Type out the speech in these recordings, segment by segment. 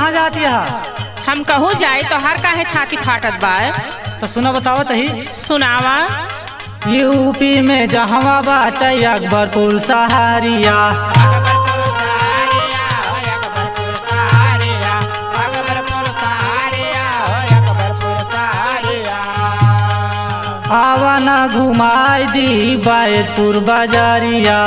कहाँ जाती है? हम कहूँ जाए तो हर काहे छाती फाटत बा। तो सुना बताओ तही। सुनावा। यूपी में जहवा बाटे अकबरपुर सहारिया, आवा ना घुमाई दी बैजपुर बाजारिया।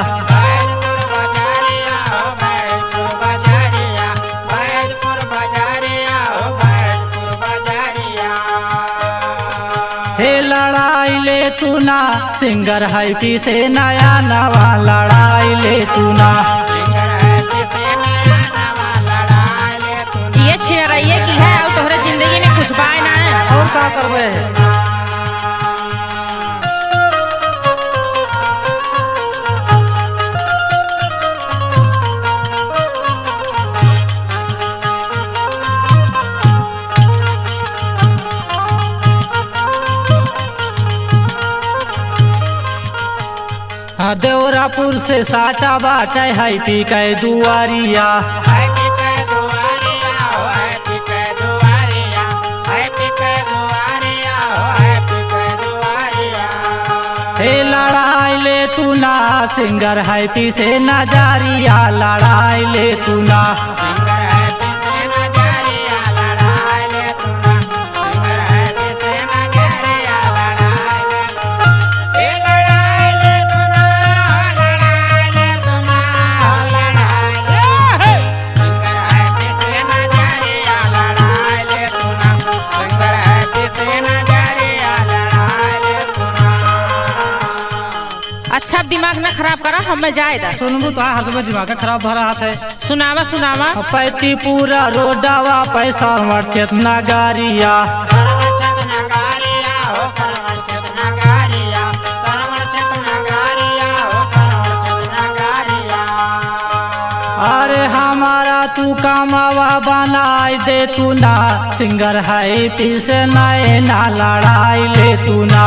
हे लड़ाई ले तू ना सिंगर है पीसे नया नवा, लड़ाई ले तू ना। ये छिड़ैये की है और तोहरे जिंदगी में कुछ बाय ना है। और का करबे? देवरापुर से साटा बाटे है पी के दुआरिया, हे लड़ाई ले तू ना सिंगर है पीसे नजारिया, लड़ाई ले तू ना। अच्छा दिमाग ना खराब करा, हमें जाए दा। सुनबू तो हर में दिमाग खराब भरा हाथ है। सुनावा सुनावा। पैती पूरा रोडावा पैसा वर्षित नगारिया, अरे हमारा तू कमावा बनाई दे तू ना, सिंगर है पीसे नए ना, लड़ाई ले तू ना।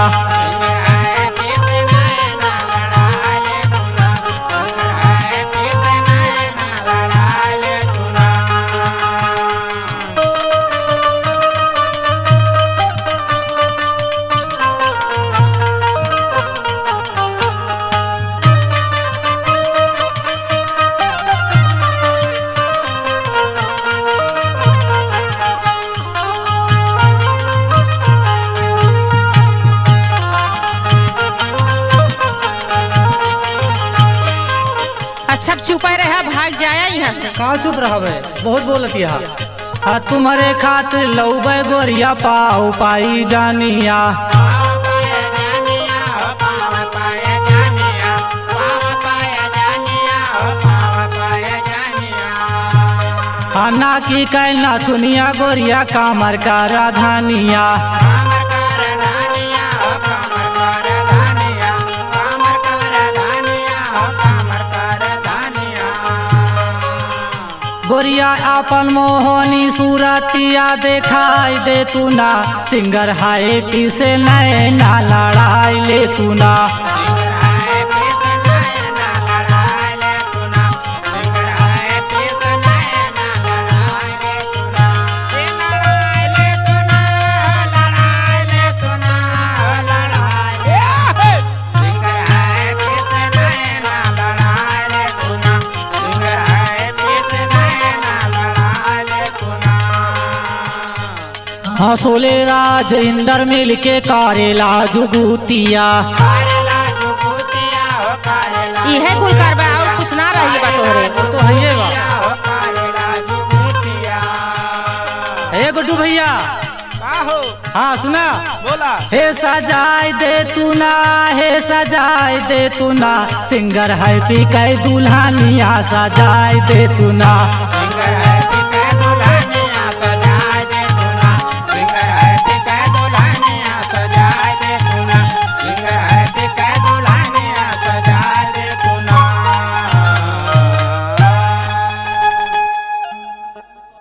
अच्छा चुपे रहा, भाग जाया यहाँ से। का चुप रहबे, बहुत बोलती है। हाँ तुम्हारे खातिर लौबे गोरिया पाऊ पाई जानिया, ना की कहना दुनिया गोरिया कामर का राधानिया। गोरिया अपन मोहनी सूरतिया देखाई दे तू ना, सिंगर है पीसे नए ना, लड़ाई ले तू ना। हाँ सोले राज इंदर मिल के करेला जुगुतिया, इहे कुल करबा और कुछ ना रही बा तोहरे। तो है बा। हे गुड्डू भैया। हाँ सुना बोला। हे सजाई दे तू ना, हे सजाई दे तू ना, सिंगर है पी के दुल्हनिया, सजाई दे तू ना।